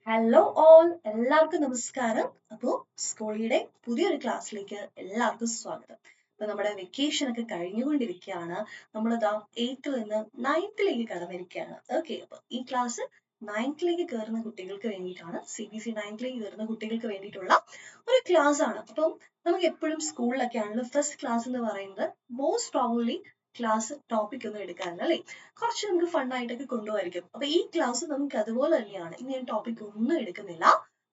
Hello all, എല്ലാവർക്കും നമസ്കാരം. അപ്പോൾ സ്കൂളിയുടെ പുതിയൊരു ക്ലാസ്സിലേക്ക് എല്ലാവർക്കും സ്വാഗതം. അപ്പൊ നമ്മുടെ വെക്കേഷൻ ഒക്കെ കഴിഞ്ഞുകൊണ്ടിരിക്കുകയാണ്. നമ്മളിതാ 8th നിന്ന് 9th കടന്നിരിക്കുകയാണ്. ഓക്കെ, അപ്പൊ ഈ ക്ലാസ് 9th കയറുന്ന കുട്ടികൾക്ക് വേണ്ടിയിട്ടാണ്. CBSE 9th കയറുന്ന കുട്ടികൾക്ക് വേണ്ടിയിട്ടുള്ള ഒരു ക്ലാസ് ആണ്. അപ്പം നമുക്ക് എപ്പോഴും സ്കൂളിലൊക്കെ ആണെങ്കിലും ഫസ്റ്റ് ക്ലാസ് എന്ന് പറയുന്നത് മോസ്റ്റ് പ്രോബബ്ലി ക്ലാസ് ടോപ്പിക് ഒന്നും എടുക്കാറില്ല അല്ലേ? കുറച്ച് നമുക്ക് ഫൺ ആയിട്ടൊക്കെ കൊണ്ടുപോയിരിക്കും. അപ്പൊ ഈ ക്ലാസ് നമുക്ക് അതുപോലെ തന്നെയാണ്. ഇനി ഞാൻ ടോപ്പിക് ഒന്നും എടുക്കുന്നില്ല.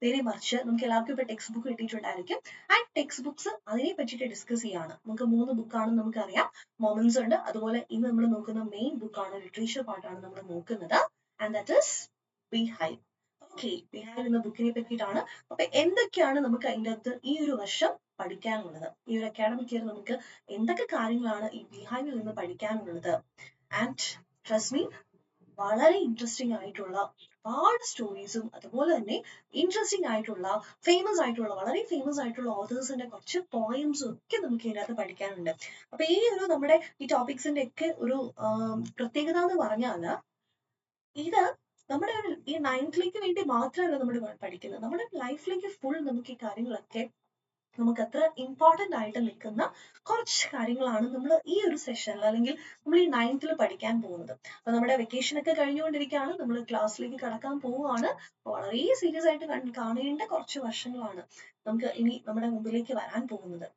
നേരെ മറിച്ച് നമുക്ക് എല്ലാവർക്കും ഇപ്പൊ ടെക്സ്റ്റ് ബുക്ക് കിട്ടിയിട്ടുണ്ടായിരിക്കും. ആ ടെക്സ്റ്റ് ബുക്സ് അതിനെ പറ്റിയിട്ട് ഡിസ്കസ് ചെയ്യാണ്. നമുക്ക് 3 ബുക്കാണ് നമുക്കറിയാം. മൊമെന്റ്സ് ഉണ്ട്. അതുപോലെ ഇന്ന് നമ്മൾ നോക്കുന്ന മെയിൻ ബുക്കാണ്, ലിറ്ററേച്ചർ പാർട്ടാണ് നമ്മൾ നോക്കുന്നത്. And that is behave. Okay, behave എന്ന ബുക്കിനെ പറ്റിയിട്ടാണ്. അപ്പൊ എന്തൊക്കെയാണ് നമുക്ക് അതിൻ്റെ അകത്ത് ഈ ഒരു വർഷം പഠിക്കാനുള്ളത്, ഈ ഒരു അക്കാഡമിക് ഇയർ നമുക്ക് എന്തൊക്കെ കാര്യങ്ങളാണ് ഈ ബിഹൈവിൽ നിന്ന് പഠിക്കാനുള്ളത്? ആൻഡ് ട്രസ്റ്റ് മീ, വളരെ ഇൻട്രസ്റ്റിംഗ് ആയിട്ടുള്ള ഒരുപാട് സ്റ്റോറീസും അതുപോലെ തന്നെ ഇൻട്രസ്റ്റിംഗ് ആയിട്ടുള്ള വളരെ ഫേമസ് ആയിട്ടുള്ള ഓഥേഴ്സിന്റെ കുറച്ച് പോയംസും ഒക്കെ നമുക്ക് ഇതിനകത്ത് പഠിക്കാനുണ്ട്. അപ്പൊ ഈ ഒരു നമ്മുടെ ഈ ടോപ്പിക്സിന്റെ ഒക്കെ ഒരു പ്രത്യേകത എന്ന് പറഞ്ഞാൽ ഇത് നമ്മുടെ ഈ 9th വേണ്ടി മാത്രമല്ല നമ്മൾ പഠിക്കുന്നത്. നമ്മുടെ ലൈഫിലേക്ക് ഫുൾ നമുക്ക് ഈ കാര്യങ്ങളൊക്കെ നമുക്ക് അത്ര ഇമ്പോർട്ടന്റ് ആയിട്ട് നിൽക്കുന്ന കുറച്ച് കാര്യങ്ങളാണ് നമ്മൾ ഈ ഒരു സെഷനിൽ അല്ലെങ്കിൽ നമ്മൾ ഈ 9th പഠിക്കാൻ പോകുന്നത്. അപ്പൊ നമ്മുടെ വെക്കേഷൻ ഒക്കെ കഴിഞ്ഞുകൊണ്ടിരിക്കുകയാണ്. നമ്മൾ ക്ലാസ്സിലേക്ക് കടക്കാൻ പോവുകയാണ്. വളരെ സീരിയസ് ആയിട്ട് കാണേണ്ട കുറച്ച് വർഷങ്ങളാണ് നമുക്ക് ഇനി നമ്മുടെ മുമ്പിലേക്ക് വരാൻ പോകുന്നത്.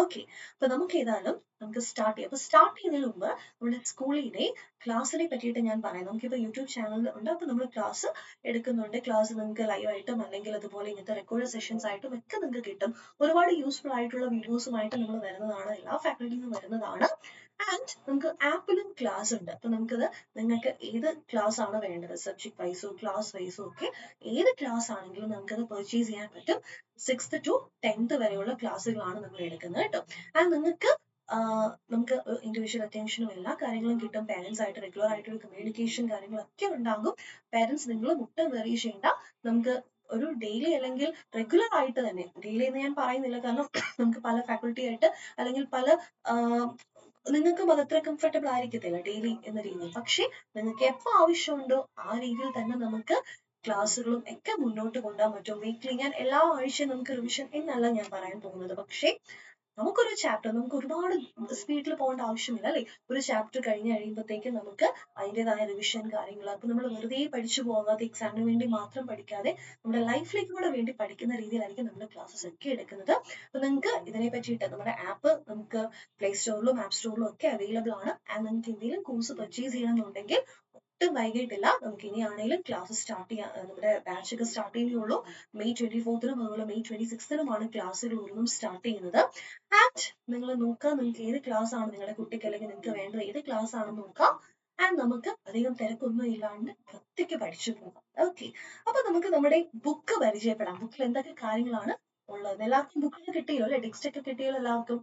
ഓക്കെ, അപ്പൊ നമുക്ക് ഏതായാലും നമുക്ക് സ്റ്റാർട്ട് ചെയ്യാം. അപ്പൊ സ്റ്റാർട്ട് ചെയ്യുന്നതിന് മുമ്പ് നമ്മുടെ സ്കൂളിലെ ക്ലാസ്സിനെ പറ്റിയിട്ട് ഞാൻ പറയാം. നമുക്കിപ്പോ യൂട്യൂബ് ചാനൽ ഉണ്ട്. അപ്പൊ നമ്മൾ ക്ലാസ് എടുക്കുന്നുണ്ട്. ക്ലാസ് നിങ്ങൾക്ക് ലൈവ് ആയിട്ടും അല്ലെങ്കിൽ അതുപോലെ ഇങ്ങനത്തെ റെക്കോർഡ് സെഷൻസ് ആയിട്ടും ഒക്കെ നിങ്ങൾക്ക് കിട്ടും. ഒരുപാട് യൂസ്ഫുൾ ആയിട്ടുള്ള വീഡിയോസുമായിട്ട് നമ്മൾ വരുന്നതാണ്. എല്ലാ ഫാക്കൽറ്റിന്നും വരുന്നതാണ്. ആൻഡ് നമുക്ക് ആപ്പിലും ക്ലാസ് ഉണ്ട്. അപ്പൊ നമുക്കത് നിങ്ങൾക്ക് ഏത് ക്ലാസ് ആണ് വേണ്ടത്, സബ്ജക്ട് വൈസോ ക്ലാസ് വൈസോ ഒക്കെ ഏത് ക്ലാസ് ആണെങ്കിലും നമുക്കത് പർച്ചേസ് ചെയ്യാൻ പറ്റും. 6th to 10th വരെയുള്ള ക്ലാസ്സുകളാണ് നമ്മൾ എടുക്കുന്നത് കേട്ടോ. ആൻഡ് നിങ്ങൾക്ക് നമുക്ക് ഇൻഡിവിജ്വൽ അറ്റൻഷനും എല്ലാ കാര്യങ്ങളും കിട്ടും. പേരൻസ് ആയിട്ട് റെഗുലർ ആയിട്ടൊരു കമ്മ്യൂണിക്കേഷൻ കാര്യങ്ങളൊക്കെ ഉണ്ടാകും. പേരൻസ് നിങ്ങൾ മുട്ടും വെറി ചെയ്യേണ്ട. നമുക്ക് ഒരു ഡെയിലി അല്ലെങ്കിൽ റെഗുലർ ആയിട്ട് തന്നെ, ഡെയിലി എന്ന് ഞാൻ പറയുന്നില്ല, കാരണം നമുക്ക് പല ഫാക്കൽറ്റി ആയിട്ട് അല്ലെങ്കിൽ പല നിങ്ങൾക്കും അത് അത്ര കംഫർട്ടബിൾ ആയിരിക്കത്തില്ല ഡെയിലി എന്ന രീതിയിൽ. പക്ഷെ നിങ്ങൾക്ക് എപ്പോൾ ആവശ്യമുണ്ടോ ആ രീതിയിൽ തന്നെ നമുക്ക് ക്ലാസ്സുകളും ഒക്കെ മുന്നോട്ട് കൊണ്ടുപോകാൻ പറ്റും. വീക്ക്ലി ഞാൻ എല്ലാ ആഴ്ചയും നമുക്ക് റിവിഷൻ എന്നല്ല ഞാൻ പറയാൻ പോകുന്നത്. പക്ഷെ നമുക്കൊരു ചാപ്റ്റർ നമുക്ക് ഒരുപാട് സ്പീഡിൽ പോകേണ്ട ആവശ്യമില്ല അല്ലെ? ഒരു ചാപ്റ്റർ കഴിഞ്ഞ് കഴിയുമ്പോഴത്തേക്കും നമുക്ക് അതിൻ്റെതായ റിവിഷൻ കാര്യങ്ങൾ, അപ്പൊ നമ്മൾ വെറുതെ പഠിച്ചു പോകാതെ എക്സാമിന് വേണ്ടി മാത്രം പഠിക്കാതെ നമ്മുടെ ലൈഫിലേക്ക് കൂടെ വേണ്ടി പഠിക്കുന്ന രീതിയിലായിരിക്കും നമ്മുടെ ക്ലാസ്സസ് ഒക്കെ എടുക്കുന്നത്. അപ്പൊ നിങ്ങൾക്ക് ഇതിനെ പറ്റിയിട്ട് നമ്മുടെ ആപ്പ് നമുക്ക് പ്ലേ സ്റ്റോറിലും ആപ്പ് സ്റ്റോറിലും ഒക്കെ അവൈലബിൾ ആണ്. ആൻഡ് നിങ്ങൾക്ക് എന്തെങ്കിലും കോഴ്സ് പർച്ചേസ് ചെയ്യണമെന്നുണ്ടെങ്കിൽ ഒട്ടും വൈകിട്ടില്ല. നമുക്ക് ഇനിയാണെങ്കിലും ക്ലാസ് സ്റ്റാർട്ട് ചെയ്യാൻ, നമ്മുടെ ബാച്ച് ഒക്കെ സ്റ്റാർട്ട് ചെയ്യുകയുള്ളൂ. May 24th അതുപോലെ May 26th ക്ലാസ്സുകൾ ഓരോന്നും സ്റ്റാർട്ട് ചെയ്യുന്നത്. ആൻഡ് നിങ്ങൾ നോക്കുക, നിങ്ങൾക്ക് ഏത് ക്ലാസ് ആണ് നിങ്ങളുടെ കുട്ടിക്ക് അല്ലെങ്കിൽ നിങ്ങൾക്ക് വേണ്ടത് ഏത് ക്ലാസ് ആണെന്ന് നോക്കാം. ആൻഡ് നമുക്ക് അധികം തിരക്കൊന്നും ഇല്ലാണ്ട് വൃത്തിക്ക് പഠിച്ചു പോകാം. ഓക്കെ, അപ്പൊ നമുക്ക് നമ്മുടെ ബുക്ക് പരിചയപ്പെടാം. ബുക്കിൽ എന്തൊക്കെ കാര്യങ്ങളാണ് ഉള്ളത്. എല്ലാവർക്കും ബുക്കൊക്കെ കിട്ടിയല്ലോ അല്ലെ? ടെക്സ്റ്റ് ഒക്കെ കിട്ടിയല്ലോ എല്ലാവർക്കും.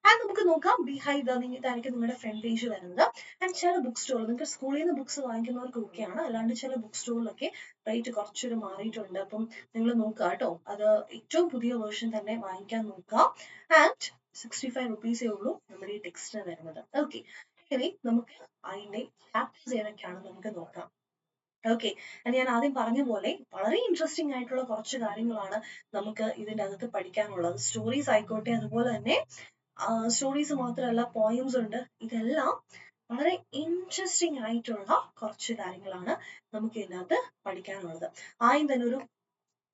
ആൻഡ് നമുക്ക് നോക്കാം. ബിഹൈവ് ഇതായിരിക്കും നിങ്ങളുടെ ഫ്രണ്ട് പേജ് വരുന്നത്. ആൻഡ് ചില ബുക്ക് സ്റ്റോർ, നിങ്ങൾക്ക് സ്കൂളിൽ നിന്ന് ബുക്സ് വാങ്ങിക്കുന്നവർക്ക് ഓക്കെയാണ്. അല്ലാണ്ട് ചില ബുക്ക് സ്റ്റോറിലൊക്കെ റേറ്റ് കുറച്ചൊരു മാറിയിട്ടുണ്ട്. അപ്പം നിങ്ങൾ നോക്കുക കേട്ടോ. അത് ഏറ്റവും പുതിയ വേർഷൻ തന്നെ വാങ്ങിക്കാൻ നോക്കുക. ആൻഡ് 65 റുപ്പീസേ ഉള്ളൂ നമ്മുടെ ഈ ടെക്സ്റ്റിന് വരുന്നത്. ഓക്കെ, ഇനി നമുക്ക് അതിന്റെ ചാപ്റ്റേഴ്സ് ഏതൊക്കെയാണെന്ന് നമുക്ക് നോക്കാം. ഓക്കെ, ഞാൻ ആദ്യം പറഞ്ഞ പോലെ വളരെ ഇൻട്രസ്റ്റിംഗ് ആയിട്ടുള്ള കുറച്ച് കാര്യങ്ങളാണ് നമുക്ക് ഇതിന്റെ അകത്ത് പഠിക്കാനുള്ളത്. സ്റ്റോറീസ് ആയിക്കോട്ടെ, അതുപോലെ തന്നെ സ്റ്റോറീസ് മാത്രമല്ല പോയംസ് ഉണ്ട്. ഇതെല്ലാം വളരെ ഇൻട്രസ്റ്റിംഗ് ആയിട്ടുള്ള കുറച്ച് കാര്യങ്ങളാണ് നമുക്ക് ഇതിനകത്ത് പഠിക്കാനുള്ളത്. ആദ്യം തന്നെ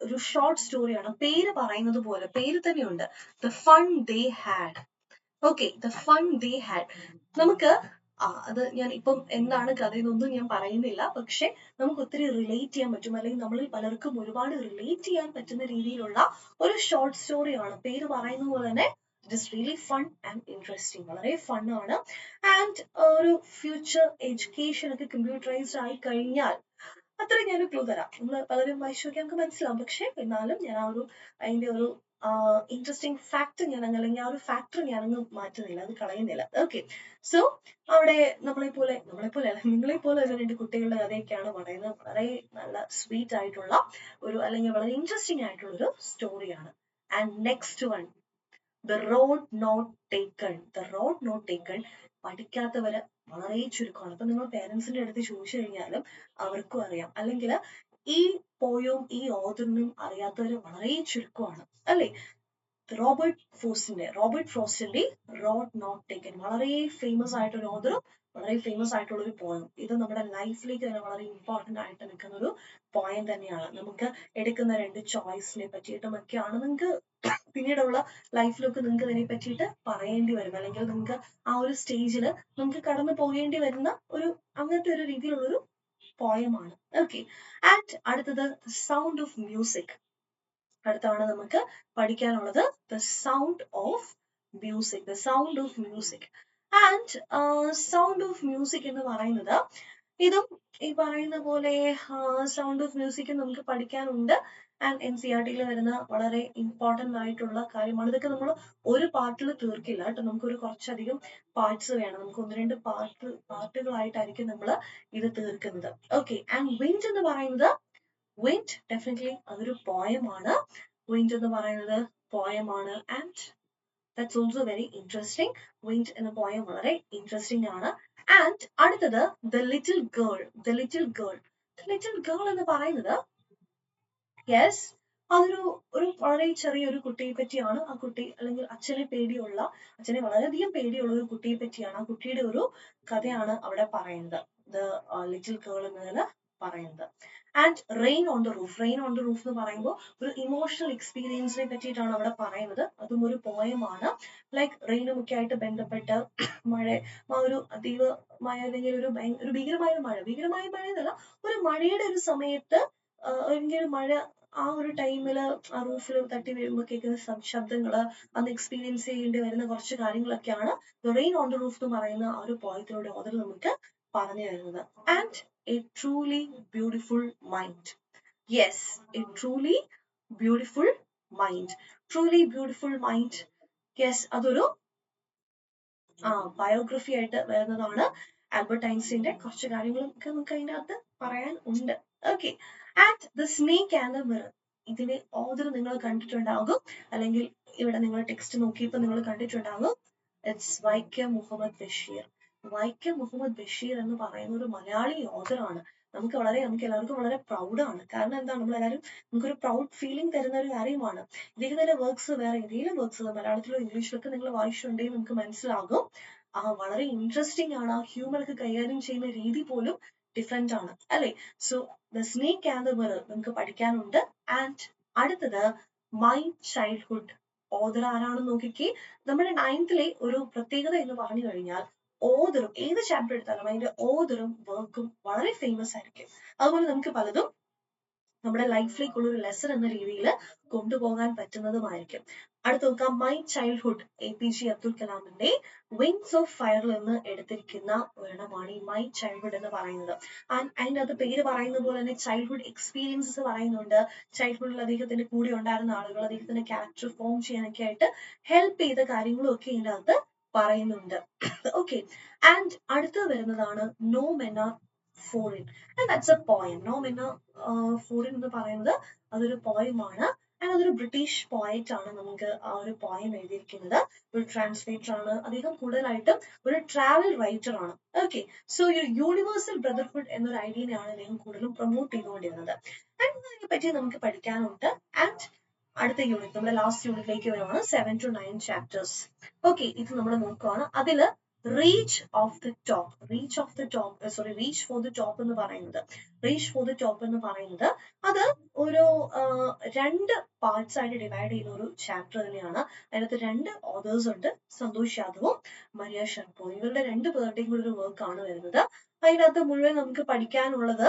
ഒരു ഷോർട്ട് സ്റ്റോറിയാണ്. പേര് പറയുന്നത് പോലെ, പേര് തന്നെയുണ്ട്, the fun they had. Okay, the fun they had. നമുക്ക് അത് ഞാൻ ഇപ്പം എന്താണ് കഥ എന്നൊന്നും ഞാൻ പറയുന്നില്ല. പക്ഷെ നമുക്ക് ഒത്തിരി റിലേറ്റ് ചെയ്യാൻ പറ്റും, അല്ലെങ്കിൽ നമ്മളിൽ പലർക്കും ഒരുപാട് റിലേറ്റ് ചെയ്യാൻ പറ്റുന്ന രീതിയിലുള്ള ഒരു ഷോർട്ട് സ്റ്റോറിയാണ്. പേര് പറയുന്ന പോലെ തന്നെ it is really fun and interesting. വളരെ ഫൺ ആണ്. ആൻഡ് ഒരു ഫ്യൂച്ചർ എഡ്യൂക്കേഷൻ ഒക്കെ കമ്പ്യൂട്ടറൈസ്ഡ് ആയി കഴിഞ്ഞാൽ, അത്ര ഞാനൊരു ക്ലൂ തരാം. നമ്മൾ പലരും വായിച്ചു നോക്കി നമുക്ക് മനസ്സിലാവും. പക്ഷെ എന്നാലും ഞാൻ അതിന്റെ ഒരു ഇൻട്രസ്റ്റിംഗ് ഫാക്ട് അല്ലെങ്കിൽ ആ ഒരു ഫാക്ടർ ഞാനങ്ങ് മാറ്റുന്നില്ല, അത് കളയുന്നില്ല. ഓക്കെ, സോ അവിടെ നിങ്ങളെ പോലെ ഒരു രണ്ട് കുട്ടികളുടെ കഥയൊക്കെയാണ് പറയുന്നത്. വളരെ നല്ല സ്വീറ്റ് ആയിട്ടുള്ള ഒരു, അല്ലെങ്കിൽ വളരെ ഇൻട്രസ്റ്റിംഗ് ആയിട്ടുള്ള ഒരു സ്റ്റോറിയാണ്. And next one, the road not taken. The road not taken പഠിക്കാത്തവര് വളരെ ചുരുക്കമാണ്. അപ്പൊ നിങ്ങൾ പേരൻസിന്റെ അടുത്ത് ചോദിച്ചു കഴിഞ്ഞാലും അവർക്കും അറിയാം. അല്ലെങ്കിൽ ഈ പോയവും ഈ ഓഥറിനും അറിയാത്തവർ വളരെ ചുരുക്കമാണ് അല്ലെ. റോബർട്ട് ഫ്രോസ്റ്റിന്റെ റോഡ് നോട്ട് ടേക്കൻ, വളരെ ഫേമസ് ആയിട്ടൊരു ഓഥറും വളരെ ഫേമസ് ആയിട്ടുള്ള ഒരു പോയം. ഇത് നമ്മുടെ ലൈഫിലേക്ക് തന്നെ വളരെ ഇമ്പോർട്ടന്റ് ആയിട്ട് നിൽക്കുന്ന ഒരു പോയം തന്നെയാണ്. നമുക്ക് എടുക്കുന്ന രണ്ട് ചോയ്സിനെ പറ്റിയിട്ടും ഒക്കെയാണ് നിങ്ങൾക്ക് പിന്നീടുള്ള ലൈഫിലൊക്കെ നിങ്ങൾക്ക് ഇതിനെ പറ്റിയിട്ട് പറയേണ്ടി വരും, അല്ലെങ്കിൽ നിങ്ങൾക്ക് ആ ഒരു സ്റ്റേജിൽ നിങ്ങൾക്ക് കടന്നു പോകേണ്ടി വരുന്ന ഒരു അങ്ങനത്തെ ഒരു രീതിയിലുള്ളൊരു പോയമാണ്. ഓക്കെ. ആൻഡ് അടുത്തത് സൗണ്ട് ഓഫ് മ്യൂസിക്. അടുത്താണ് നമുക്ക് പഠിക്കാനുള്ളത് the sound of music. The sound of music. And sound of music എന്ന് പറയുന്നത് ഇതും ഈ പറയുന്ന പോലെ സൗണ്ട് ഓഫ് മ്യൂസിക് നമുക്ക് പഠിക്കാനുണ്ട്. ആൻഡ് NCERT-യിൽ വരുന്ന വളരെ ഇമ്പോർട്ടന്റ് ആയിട്ടുള്ള കാര്യമാണ്. ഇതൊക്കെ നമ്മൾ ഒരു പാർട്ടിൽ തീർക്കില്ല കേട്ടോ, നമുക്കൊരു കുറച്ചധികം പാർട്സ് വേണം. നമുക്ക് ഒന്ന് രണ്ട് പാർട്ടുകളായിട്ടായിരിക്കും നമ്മൾ ഇത് തീർക്കുന്നത്. ഓക്കെ. ആൻഡ് വിൻഡ് എന്ന് പറയുന്നത്, വിൻഡ് ഡെഫിനറ്റ്ലി അതൊരു പോയമാണ്. വിൻഡ് എന്ന് പറയുന്നത് പോയമാണ്. And that's also very interesting. Wind എന്ന പോയം വളരെ ഇൻട്രസ്റ്റിംഗ് ആണ്. ആൻഡ് അടുത്തത് the little girl. The little girl. The little girl എന്ന് പറയുന്നത് യെസ് അതൊരു വളരെ ചെറിയൊരു കുട്ടിയെ പറ്റിയാണ്. ആ കുട്ടി അല്ലെങ്കിൽ അച്ഛനെ വളരെയധികം പേടിയുള്ള ഒരു കുട്ടിയെ പറ്റിയാണ്. ആ കുട്ടിയുടെ ഒരു കഥയാണ് അവിടെ പറയുന്നത്. ദ ലിറ്റിൽ ഗേൾ എന്നതിൽ പറയുന്നത്. And rain on the roof. Rain on the roof എന്ന് പറയുമ്പോൾ ഒരു ഇമോഷണൽ എക്സ്പീരിയൻസിനെ പറ്റിയിട്ടാണ് അവിടെ പറയുന്നത്. അതും ഒരു പോയമാണ്. ലൈക്ക് റെയിനും ഒക്കെ ആയിട്ട് ബന്ധപ്പെട്ട് മഴ, ആ ഒരു അതീവമായ അല്ലെങ്കിൽ ഒരു ഭീകരമായ മഴ എന്നല്ല, ഒരു മഴയുടെ ഒരു സമയത്ത് അല്ലെങ്കിൽ മഴ ആ ഒരു ടൈമില് ആ റൂഫിൽ തട്ടി വീഴുമ്പോൾ കേൾക്കുന്ന ശബ്ദങ്ങള്, അന്ന് എക്സ്പീരിയൻസ് ചെയ്യേണ്ടി വരുന്ന കുറച്ച് കാര്യങ്ങളൊക്കെയാണ് റെയിൻ ഓൺ ദ റൂഫ് എന്ന് പറയുന്ന ആ ഒരു പോയത്തിലൂടെ ഓതർ നമുക്ക് പറഞ്ഞു തരുന്നത്. And A truly beautiful mind. Yes, A truly beautiful mind. Truly beautiful mind. Yes, അതൊരു ബയോഗ്രഫി ആയിട്ട് വരുന്നതാണ്. ആൽബർട്ട് ഐൻസ്റ്റീന്റെ കുറച്ച് കാര്യങ്ങളൊക്കെ നമുക്ക് അതിനകത്ത് പറയാൻ ഉണ്ട്. Okay. And the snake and the mirror. ഇതിന്റെ ഓതർ നിങ്ങൾ കണ്ടിട്ടുണ്ടാകും, അല്ലെങ്കിൽ ഇവിടെ നിങ്ങൾ ടെക്സ്റ്റ് നോക്കിയപ്പോൾ നിങ്ങൾ കണ്ടിട്ടുണ്ടാകും. ഇറ്റ്സ് വൈക്കം മുഹമ്മദ് ബഷീർ. വൈക്കം മുഹമ്മദ് ബഷീർ എന്ന് പറയുന്ന ഒരു മലയാളി ഓതറാണ്. നമുക്ക് എല്ലാവർക്കും വളരെ പ്രൗഡാണ്. കാരണം എന്താണ്, നമ്മളെല്ലാവരും നമുക്കൊരു പ്രൗഡ് ഫീലിംഗ് തരുന്ന ഒരു കാര്യമാണ്. ഇദ്ദേഹത്തിന്റെ വർക്ക്സ് വേറെ ഏതെങ്കിലും വർക്ക്സ് മലയാളത്തിലോ ഇംഗ്ലീഷിലൊക്കെ നിങ്ങൾ വായിച്ചിട്ടുണ്ടെങ്കിൽ നമുക്ക് മനസ്സിലാകും. വളരെ ഇൻട്രസ്റ്റിംഗ് ആണ്. ആ ഹ്യൂമർ ഒക്കെ കൈകാര്യം ചെയ്യുന്ന രീതി പോലും ഡിഫറെന്റ് ആണ് അല്ലെ. So the snake and the mirror നമുക്ക് പഠിക്കാനുണ്ട്. ആൻഡ് അടുത്തത് മൈ ചൈൽഡ്ഹുഡ്. ഓതർ ആരാണെന്ന് നോക്കിക്കേ. നമ്മുടെ 9th-ലെ ഒരു പ്രത്യേകത എന്ന് പറഞ്ഞു കഴിഞ്ഞാൽ ഓതറും ഏത് ചാപ്റ്റർ എടുത്താലും അതിന്റെ ഓതറും വർക്കും വളരെ ഫേമസ് ആയിരിക്കും. അതുപോലെ നമുക്ക് പലതും നമ്മുടെ ലൈഫിലേക്കുള്ള ഒരു ലെസൺ എന്ന രീതിയിൽ കൊണ്ടുപോകാൻ പറ്റുന്നതുമായിരിക്കും. അടുത്ത് നോക്കാം, മൈ ചൈൽഡ്ഹുഡ്. APJ അബ്ദുൽ കലാമിന്റെ വിങ്സ് ഓഫ് ഫയറിൽ നിന്ന് എടുത്തിരിക്കുന്ന ഒരെണ്ണമാണ് ഈ മൈ ചൈൽഡ്ഹുഡ് എന്ന് പറയുന്നത്. അതിന്റെ അത് പേര് പറയുന്ന പോലെ തന്നെ ചൈൽഡ്ഹുഡ് എക്സ്പീരിയൻസസ് പറയുന്നുണ്ട്. ചൈൽഡ്ഹുഡിൽ അദ്ദേഹത്തിന്റെ കൂടെ ഉണ്ടായിരുന്ന ആളുകൾ അദ്ദേഹത്തിന്റെ ക്യാരക്ടർ ഫോം ചെയ്യാനൊക്കെ ആയിട്ട് ഹെൽപ്പ് ചെയ്ത കാര്യങ്ങളും ഒക്കെ ഇതിന്റെ അകത്ത് പറയുന്നുണ്ട്. ഓക്കെ. ആൻഡ് അടുത്തത് വരുന്നതാണ് no men are foreign. And that's a poem. No men are foreign എന്ന് പറയുന്നത് അതൊരു പോയമാണ്. ആൻഡ് അതൊരു ബ്രിട്ടീഷ് പോയറ്റ് ആണ് നമുക്ക് ആ ഒരു പോയം എഴുതിയിരിക്കുന്നത്. ഒരു ട്രാൻസ്ലേറ്റർ ആണ് അദ്ദേഹം. കൂടുതലായിട്ടും ഒരു ട്രാവൽ റൈറ്റർ ആണ്. ഓക്കെ. സോ ഒരു യൂണിവേഴ്സൽ ബ്രദർഹുഡ് എന്നൊരു ഐഡിയയാണ് അദ്ദേഹം കൂടുതലും പ്രൊമോട്ട് ചെയ്തുകൊണ്ടിരുന്നത്. ആൻഡ് ഇതിനെ പറ്റി നമുക്ക് പഠിക്കാനുണ്ട്. ആൻഡ് അടുത്ത യൂണിറ്റ്, നമ്മുടെ ലാസ്റ്റ് യൂണിറ്റിലേക്ക് വരുവാണ്. 7 to 9 ചാപ്റ്റേഴ്സ്. ഓക്കെ. ഇത് നമ്മൾ നോക്കുവാണ്. അതില് reach of the top. Reach for the top എന്ന് പറയുന്നത് അത് ഒരു രണ്ട് പാർട്സ് ആയിട്ട് ഡിവൈഡ് ചെയ്യുന്ന ഒരു ചാപ്റ്റർ തന്നെയാണ്. അതിനകത്ത് രണ്ട് ഓതേഴ്സ് ഉണ്ട്, സന്തോഷ് യാദവും മരിയ ഷർപ്പോ. ഇവരുടെ രണ്ട് പേരുടെയും കൂടെ ഒരു വർക്കാണ് വരുന്നത്. അതിനകത്ത് മുഴുവൻ നമുക്ക് പഠിക്കാനുള്ളത്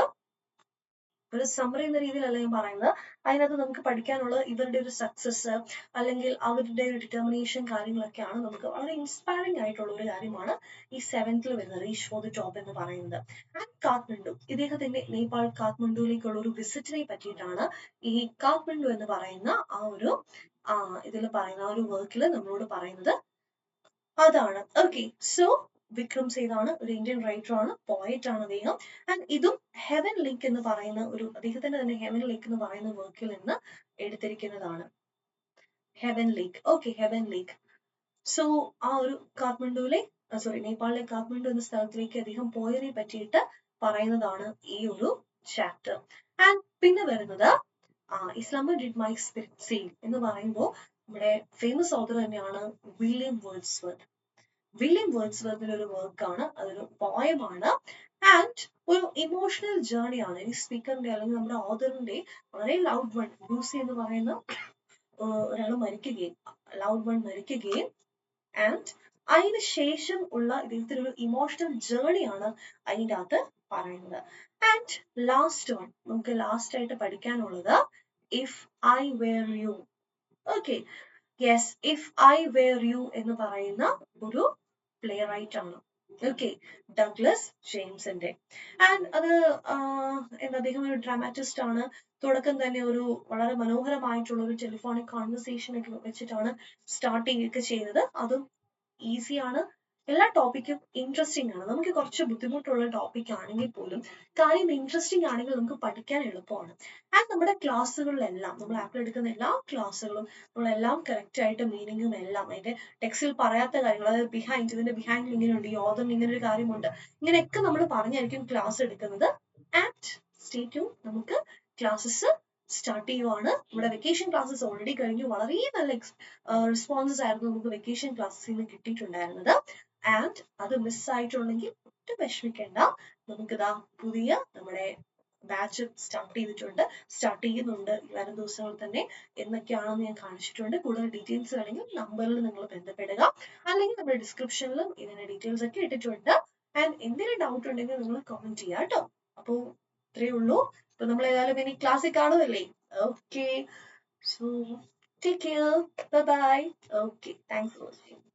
ഒരു സമ്മറി എന്ന രീതിയിലല്ല ഞാൻ പറയുന്നത്. അതിനകത്ത് നമുക്ക് പഠിക്കാനുള്ളത് ഇവരുടെ ഒരു സക്സസ് അല്ലെങ്കിൽ അവരുടെ ഒരു ഡിറ്റർമിനേഷൻ കാര്യങ്ങളൊക്കെയാണ്. നമുക്ക് വളരെ ഇൻസ്പയറിംഗ് ആയിട്ടുള്ള ഒരു കാര്യമാണ് ഈ 7th വരുന്നത്, റീച്ച് ഫോർ ദ ടോപ്പ് എന്ന് പറയുന്നത്. ആൻഡ് കാഠ്മണ്ഡു, ഇദ്ദേഹത്തിന്റെ നേപ്പാൾ കാഠ്മണ്ഡുവിലേക്കുള്ള ഒരു വിസിറ്റിനെ പറ്റിയിട്ടാണ് ഈ കാഠ്മണ്ഡു എന്ന് പറയുന്ന ആ ഒരു ഇതിൽ പറയുന്ന ആ ഒരു വർക്കിൽ നമ്മളോട് പറയുന്നത്. അതാണ്. ഓക്കെ. സോ വിക്രം സേതാണ് ഒരു ഇന്ത്യൻ റൈറ്റർ ആണ്, പോയറ്റ് ആണ് അദ്ദേഹം. ആൻഡ് ഇതും ഹെവൻ ലേക്ക് എന്ന് പറയുന്ന അദ്ദേഹത്തിന്റെ തന്നെ ഹെവൻ ലേക്ക് എന്ന് പറയുന്ന വർക്കിൽ നിന്ന് എടുത്തിരിക്കുന്നതാണ്. ഹെവൻ ലേക്ക്. ഓക്കെ, ഹെവൻ ലേക്ക്. സോ ആ ഒരു നേപ്പാളിലെ കാഠ്മണ്ഡു എന്ന സ്ഥലത്തിലേക്ക് അദ്ദേഹം പോയതിനെ പറ്റിയിട്ട് പറയുന്നതാണ് ഈ ഒരു ചാപ്റ്റർ. ആൻഡ് പിന്നെ വരുന്നത് ഇസ്ലാമ ഡിഡ് മൈ സ്പിരിറ്റ് സെയിൽ എന്ന് പറയുമ്പോൾ നമ്മുടെ ഫേമസ് ഓഥർ തന്നെയാണ് വില്യം വേർഡ്സ്വർത്ത്. വില്യം വേർഡ്സ്വർത്തിന്റെ ഒരു വർക്കാണ്, അതൊരു പോയമാണ് ആൻഡ് ഒരു ഇമോഷണൽ ജേർണി ആണ്. ഈ സ്പീക്കറിന്റെ അല്ലെങ്കിൽ നമ്മുടെ ഓഥറിന്റെ വളരെ ലൗഡ് വൺ ലൂസി എന്ന് പറയുന്ന ഒരാൾ മരിക്കുകയും ലൗഡ് വൺ മരിക്കുകയും ആൻഡ് അതിന് ശേഷം ഉള്ള ഇദ്ദേഹത്തിന്റെ ഒരു ഇമോഷണൽ ജേർണിയാണ് അതിൻ്റെ അകത്ത് പറയുന്നത്. ആൻഡ് ലാസ്റ്റ് വൺ നമുക്ക് ലാസ്റ്റ് ആയിട്ട് പഠിക്കാനുള്ളത് if I were you. Okay, yes, if I were you എന്ന് പറയുന്ന ഒരു പ്ലേ റൈറ്റ് ആണ്. ഓക്കെ, ഡഗ്ലസ് ജെയിംസിന്റെ. ആൻഡ് അത് എന്താ, അദ്ദേഹം ഒരു ഡ്രാമാറ്റിസ്റ്റ് ആണ്. തുടക്കം തന്നെ ഒരു വളരെ മനോഹരമായിട്ടുള്ള ഒരു ടെലിഫോണിക് കോൺവെർസേഷൻ ഒക്കെ വെച്ചിട്ടാണ് സ്റ്റാർട്ടിങ് ഒക്കെ ചെയ്തത്. അതും ഈസിയാണ്, എല്ലാ ടോപ്പിക്കും ഇൻട്രസ്റ്റിംഗ് ആണ്. നമുക്ക് കുറച്ച് ബുദ്ധിമുട്ടുള്ള ടോപ്പിക് ആണെങ്കിൽ പോലും കാര്യം ഇൻട്രസ്റ്റിംഗ് ആണെങ്കിൽ നമുക്ക് പഠിക്കാൻ എളുപ്പമാണ്. ആൻഡ് നമ്മുടെ ക്ലാസ്സുകളിലെല്ലാം, നമ്മൾ ആപ്പിൽ എടുക്കുന്ന എല്ലാ ക്ലാസ്സുകളും നമ്മളെല്ലാം കറക്റ്റ് ആയിട്ട് മീനിങ്ങും എല്ലാം അതിന്റെ ടെക്സ്റ്റിൽ പറയാത്ത കാര്യങ്ങൾ, അതായത് ബിഹൈൻഡ്, ഇതിന്റെ ബിഹൈൻഡിൽ ഇങ്ങനെയുണ്ട്, ഈ ഓഥറിന് ഇങ്ങനെ ഒരു കാര്യമുണ്ട്, ഇങ്ങനെയൊക്കെ നമ്മൾ പറഞ്ഞായിരിക്കും ക്ലാസ് എടുക്കുന്നത്. ആൻഡ് സ്റ്റേ ട്യൂൺ, നമുക്ക് ക്ലാസ്സസ് സ്റ്റാർട്ട് ചെയ്യുവാണ്. നമ്മുടെ വെക്കേഷൻ ക്ലാസ്സസ് ഓൾറെഡി കഴിഞ്ഞു. വളരെ നല്ല റെസ്പോൺസസ് ആയിരുന്നു നമുക്ക് വെക്കേഷൻ ക്ലാസ്സിൽ നിന്ന് കിട്ടിയിട്ടുണ്ടായിരുന്നത്. ആൻഡ് അത് മിസ്സായിട്ടുണ്ടെങ്കിൽ ഒട്ടും വിഷമിക്കേണ്ട, നമുക്കിതാ പുതിയ നമ്മുടെ ബാച്ച് സ്റ്റാർട്ട് ചെയ്യുന്നുണ്ട് ഈ വരും ദിവസങ്ങളിൽ തന്നെ. എന്നൊക്കെയാണെന്ന് ഞാൻ കാണിച്ചിട്ടുണ്ട്. കൂടുതൽ ഡീറ്റെയിൽസ് വേണമെങ്കിൽ നമ്പറിൽ നിങ്ങൾ ബന്ധപ്പെടുക, അല്ലെങ്കിൽ നമ്മുടെ ഡിസ്ക്രിപ്ഷനിലും ഇതിന്റെ ഡീറ്റെയിൽസ് ഒക്കെ ഇട്ടിട്ടുണ്ട്. ആൻഡ് എന്തെങ്കിലും ഡൗട്ട് ഉണ്ടെങ്കിൽ നിങ്ങൾ കമന്റ് ചെയ്യാം കേട്ടോ. അപ്പോ ഇത്രയേ ഉള്ളൂ. ഇപ്പൊ നമ്മൾ ഏതായാലും ഇനി ക്ലാസ്സിൽ കാണുമല്ലേ? Okay, so take care, bye bye. Okay, thanks for watching.